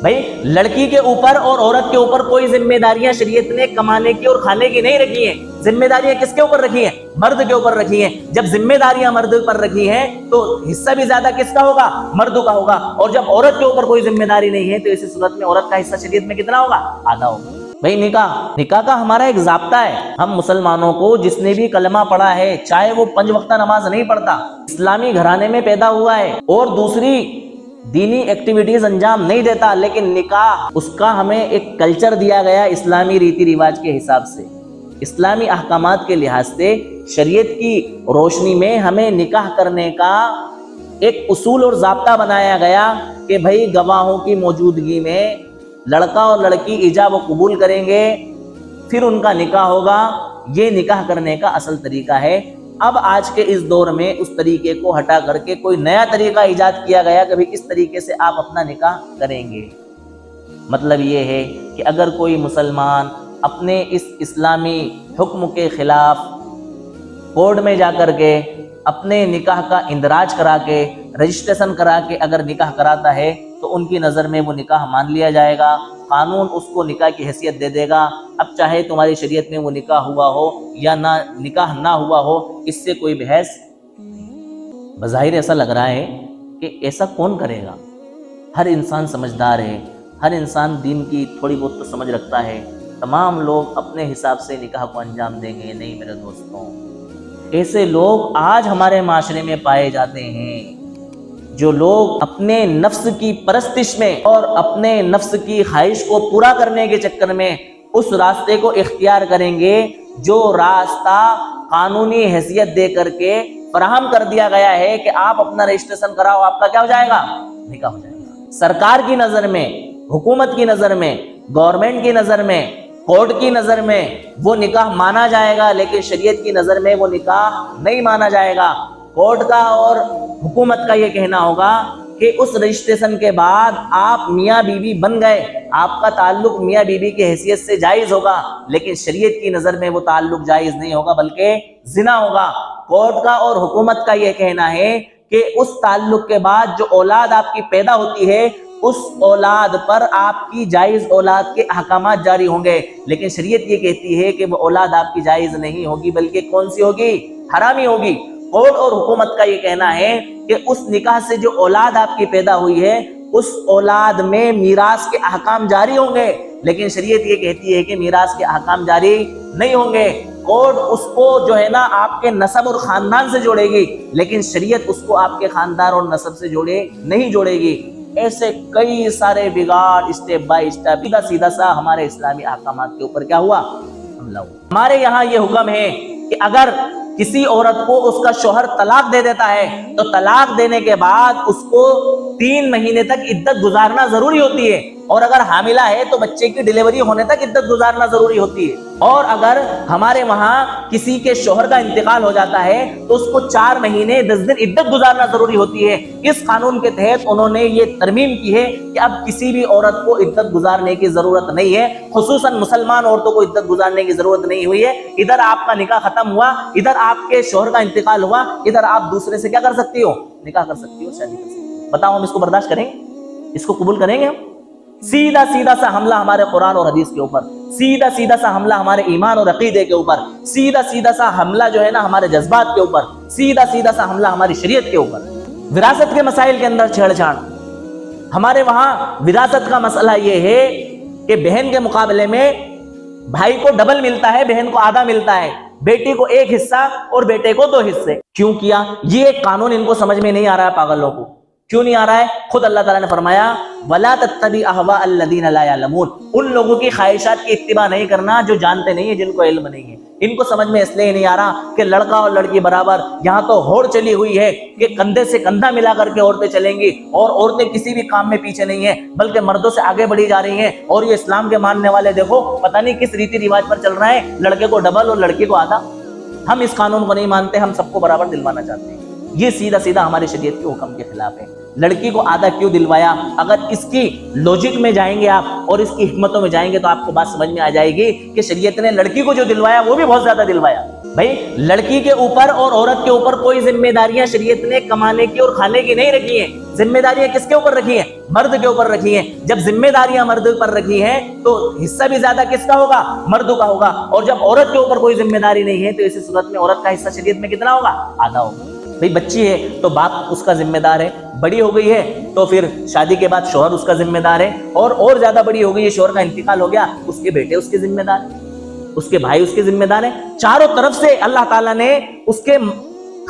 بھائی لڑکی کے اوپر اور عورت کے اوپر کوئی ذمہ داریاں شریعت نے کمانے کی اور کھانے کی نہیں رکھی ہیں. ذمہ داریاں کس کے اوپر رکھی ہیں؟ مرد کے اوپر رکھی ہیں. جب ذمہ داریاں مرد پر رکھی ہیں تو حصہ بھی زیادہ کس کا ہوگا؟ مرد کا ہوگا. اور جب عورت کے اوپر کوئی ذمہ داری نہیں ہے تو اسی صورت میں عورت کا حصہ شریعت میں کتنا ہوگا؟ آدھا ہوگا. بھائی نکاح کا ہمارا ایک ضابطہ ہے. ہم مسلمانوں کو جس نے بھی کلمہ پڑھا ہے چاہے وہ 5 وقتہ نماز نہیں پڑھتا، اسلامی گھرانے میں پیدا ہوا ہے اور دوسری دینی ایکٹیویٹیز انجام نہیں دیتا، لیکن نکاح اس کا ہمیں ایک کلچر دیا گیا اسلامی ریتی رواج کے حساب سے، اسلامی احکامات کے لحاظ سے شریعت کی روشنی میں ہمیں نکاح کرنے کا ایک اصول اور ضابطہ بنایا گیا کہ بھائی گواہوں کی موجودگی میں لڑکا اور لڑکی ایجاب و قبول کریں گے، پھر ان کا نکاح ہوگا. یہ نکاح کرنے کا اصل طریقہ ہے. اب آج کے اس دور میں اس طریقے کو ہٹا کر کے کوئی نیا طریقہ ایجاد کیا گیا کہ اس طریقے سے آپ اپنا نکاح کریں گے. مطلب یہ ہے کہ اگر کوئی مسلمان اپنے اس اسلامی حکم کے خلاف کورٹ میں جا کر کے اپنے نکاح کا اندراج کرا کے رجسٹریشن کرا کے اگر نکاح کراتا ہے تو ان کی نظر میں وہ نکاح مان لیا جائے گا. قانون اس کو نکاح کی حیثیت دے دے گا. اب چاہے تمہاری شریعت میں وہ نکاح ہوا ہو یا نہ نکاح نہ ہوا ہو، اس سے کوئی بحث نہیں. بظاہر ایسا لگ رہا ہے کہ ایسا کون کرے گا؟ ہر انسان سمجھدار ہے، ہر انسان دین کی تھوڑی بہت تو سمجھ رکھتا ہے. تمام لوگ اپنے حساب سے نکاح کو انجام دیں گے. نہیں میرے دوستوں، ایسے لوگ آج ہمارے معاشرے میں پائے جاتے ہیں جو لوگ اپنے نفس کی پرستش میں اور اپنے نفس کی خواہش کو پورا کرنے کے چکر میں اس راستے کو اختیار کریں گے جو راستہ قانونی حیثیت دے کر کے فراہم کر دیا گیا ہے کہ آپ اپنا رجسٹریشن کراؤ، آپ کا کیا ہو جائے گا؟ نکاح ہو جائے گا. سرکار کی نظر میں، حکومت کی نظر میں، گورنمنٹ کی نظر میں، کورٹ کی نظر میں وہ نکاح مانا جائے گا، لیکن شریعت کی نظر میں وہ نکاح نہیں مانا جائے گا. کورٹ کا اور حکومت کا یہ کہنا ہوگا کہ اس رجسٹریشن کے بعد آپ میاں بیوی بن گئے، آپ کا تعلق میاں بیوی کی حیثیت سے جائز ہوگا، لیکن شریعت کی نظر میں وہ تعلق جائز نہیں ہوگا بلکہ زنا ہوگا. کورٹ کا اور حکومت کا یہ کہنا ہے کہ اس تعلق کے بعد جو اولاد آپ کی پیدا ہوتی ہے اس اولاد پر آپ کی جائز اولاد کے احکامات جاری ہوں گے، لیکن شریعت یہ کہتی ہے کہ وہ اولاد آپ کی جائز نہیں ہوگی بلکہ کون سی ہوگی؟ حرامی ہوگی. کورٹ اور حکومت کا یہ کہنا ہے کہ اس نکاح سے جو اولاد آپ کی پیدا ہوئی ہے اس اولاد میں میراث کے احکام جاری ہوں گے، لیکن شریعت یہ کہتی ہے کہ میراث کے احکام جاری نہیں ہوں گے. کورٹ اس کو جو ہے نا آپ کے نسب اور خاندان سے جوڑے گی، لیکن شریعت اس کو آپ کے خاندان اور نسب سے نہیں جوڑے گی. ایسے کئی سارے بگاڑ اسٹیپ بائی اسٹیپ سیدھا سا ہمارے اسلامی احکامات کے اوپر کیا ہوا؟ حملہ ہوا. ہمارے یہاں یہ حکم ہے کہ اگر کسی عورت کو اس کا شوہر طلاق دے دیتا ہے تو طلاق دینے کے بعد اس کو 3 مہینے تک عدت گزارنا ضروری ہوتی ہے، اور اگر حاملہ ہے تو بچے کی ڈیلیوری ہونے تک عدت گزارنا ضروری ہوتی ہے. اور اگر ہمارے وہاں کسی کے شوہر کا انتقال ہو جاتا ہے تو اس کو 4 مہینے 10 دن عدت گزارنا ضروری ہوتی ہے. اس قانون کے تحت انہوں نے یہ ترمیم کی ہے کہ اب کسی بھی عورت کو عدت گزارنے کی ضرورت نہیں ہے، خصوصاً مسلمان عورتوں کو عدت گزارنے کی ضرورت نہیں ہوئی ہے. ادھر آپ کا نکاح ختم ہوا، ادھر آپ کے شوہر کا انتقال ہوا، ادھر آپ دوسرے سے کیا کر سکتی ہو؟ نکاح کر سکتی ہو، شادی کر سکتی ہو. بتاؤ ہم اس کو برداشت کریں گے؟ اس کو قبول کریں گے ہم؟ سیدھا سا حملہ ہمارے قرآن اور حدیث کے اوپر، سیدھا سا حملہ ہمارے ایمان اور عقیدے کے اوپر، سیدھا سا حملہ جو ہے نا ہمارے جذبات کے اوپر، سیدھا سا حملہ ہماری شریعت کے اوپر. وراثت کے مسائل کے اندر چھیڑ چھاڑ. ہمارے وہاں وراثت کا مسئلہ یہ ہے کہ بہن کے مقابلے میں بھائی کو ڈبل ملتا ہے، بہن کو آدھا ملتا ہے، بیٹی کو 1 حصہ اور بیٹے کو 2 حصے. کیوں کیا؟ یہ قانون ان کو سمجھ میں نہیں آ رہا ہے پاگلوں کو. کیوں نہیں آ رہا ہے؟ خود اللہ تعالیٰ نے فرمایا وَلَا تَتَّبِعْ أَهْوَاءَ الَّذِينَ لَا يَعْلَمُونَ. ان لوگوں کی خواہشات کی اتباع نہیں کرنا جو جانتے نہیں ہیں، جن کو علم نہیں ہے. ان کو سمجھ میں اس لیے نہیں آ رہا کہ لڑکا اور لڑکی برابر. یہاں تو ہوڑ چلی ہوئی ہے کہ کندھے سے کندھا ملا کر کے عورتیں چلیں گی، اور عورتیں کسی بھی کام میں پیچھے نہیں ہیں بلکہ مردوں سے آگے بڑھی جا رہی ہیں. اور یہ اسلام کے ماننے والے دیکھو پتہ نہیں کس ریتی رواج پر چل رہے ہیں، لڑکے کو ڈبل اور لڑکی کو آدھا. ہم اس قانون کو نہیں مانتے، ہم سب کو برابر دلوانا چاہتے ہیں. یہ سیدھا ہمارے شریعت کے حکم کے خلاف ہے. لڑکی کو آدھا کیوں دلوایا؟ اگر اس کی لوجک میں جائیں گے آپ اور اس کی حکمتوں میں جائیں گے تو آپ کو بات سمجھ میں آ جائے گی کہ شریعت نے لڑکی کو جو دلوایا وہ بھی بہت زیادہ دلوایا. بھائی لڑکی کے اوپر اور عورت کے اوپر کوئی ذمہ داریاں شریعت نے کمانے کی اور کھانے کی نہیں رکھی ہیں. ذمہ داریاں کس کے اوپر رکھی ہیں؟ مرد کے اوپر رکھی ہیں. جب ذمہ داریاں مرد پر رکھی ہیں تو حصہ بھی زیادہ کس کا ہوگا؟ مرد کا ہوگا. اور جب عورت کے اوپر کوئی ذمہ داری نہیں ہے تو اسی صورت میں عورت کا حصہ شریعت میں کتنا ہوگا؟ آدھا ہوگا. بھئی بچی ہے تو باپ اس کا ذمہ دار ہے، بڑی ہو گئی ہے تو پھر شادی کے بعد شوہر اس کا ذمہ دار ہے، اور زیادہ بڑی ہو گئی ہے، شوہر کا انتقال ہو گیا، اس کے بیٹے اس کے ذمہ دار ہیں، اس کے بھائی اس کے ذمہ دار ہیں. چاروں طرف سے اللہ تعالیٰ نے اس کے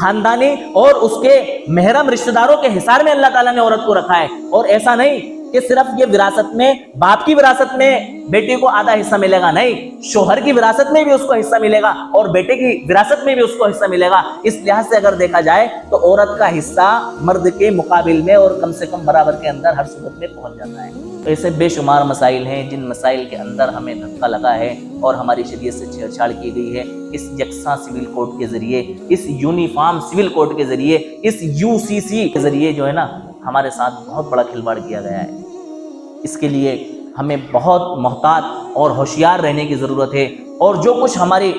خاندانی اور اس کے محرم رشتہ داروں کے حصار میں اللہ تعالیٰ نے عورت کو رکھا ہے. اور ایسا نہیں کہ صرف یہ وراثت میں باپ کی وراثت میں بیٹی کو آدھا حصہ ملے گا، نہیں، شوہر کی وراثت میں بھی اس کو حصہ ملے گا اور بیٹے کی وراثت میں بھی اس کو حصہ ملے گا. اس لحاظ سے اگر دیکھا جائے تو عورت کا حصہ مرد کے مقابل میں اور کم سے کم برابر کے اندر ہر صورت میں پہنچ جاتا ہے. تو ایسے بے شمار مسائل ہیں جن مسائل کے اندر ہمیں دھکا لگا ہے اور ہماری شریعت سے چھیڑ چھاڑ کی گئی ہے. اس یکساں سول کوڈ کے ذریعے، اس یونیفارم سول کوڈ کے ذریعے، اس UCC کے ذریعے جو ہے نا ہمارے ساتھ بہت بڑا کھلواڑ کیا گیا ہے. اس کے لیے ہمیں بہت محتاط اور ہوشیار رہنے کی ضرورت ہے. اور جو کچھ ہماری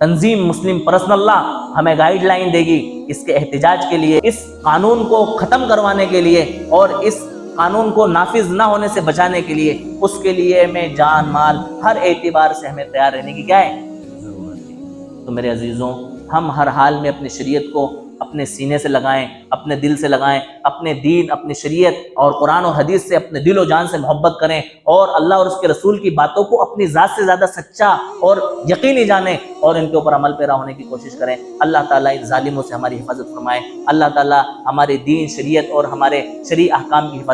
تنظیم مسلم پرسنل لا ہمیں گائیڈ لائن دے گی اس کے احتجاج کے لیے، اس قانون کو ختم کروانے کے لیے اور اس قانون کو نافذ نہ ہونے سے بچانے کے لیے، اس کے لیے ہمیں جان مال ہر اعتبار سے ہمیں تیار رہنے کی کیا ہے؟ ضرورت ہے. تو میرے عزیزوں، ہم ہر حال میں اپنی شریعت کو اپنے سینے سے لگائیں، اپنے دل سے لگائیں، اپنے دین، اپنی شریعت اور قرآن و حدیث سے اپنے دل و جان سے محبت کریں اور اللہ اور اس کے رسول کی باتوں کو اپنی ذات سے زیادہ سچا اور یقینی جانیں اور ان کے اوپر عمل پیرا ہونے کی کوشش کریں. اللہ تعالیٰ ان ظالموں سے ہماری حفاظت فرمائے. اللہ تعالیٰ ہمارے دین، شریعت اور ہمارے شرعی احکام کی حفاظت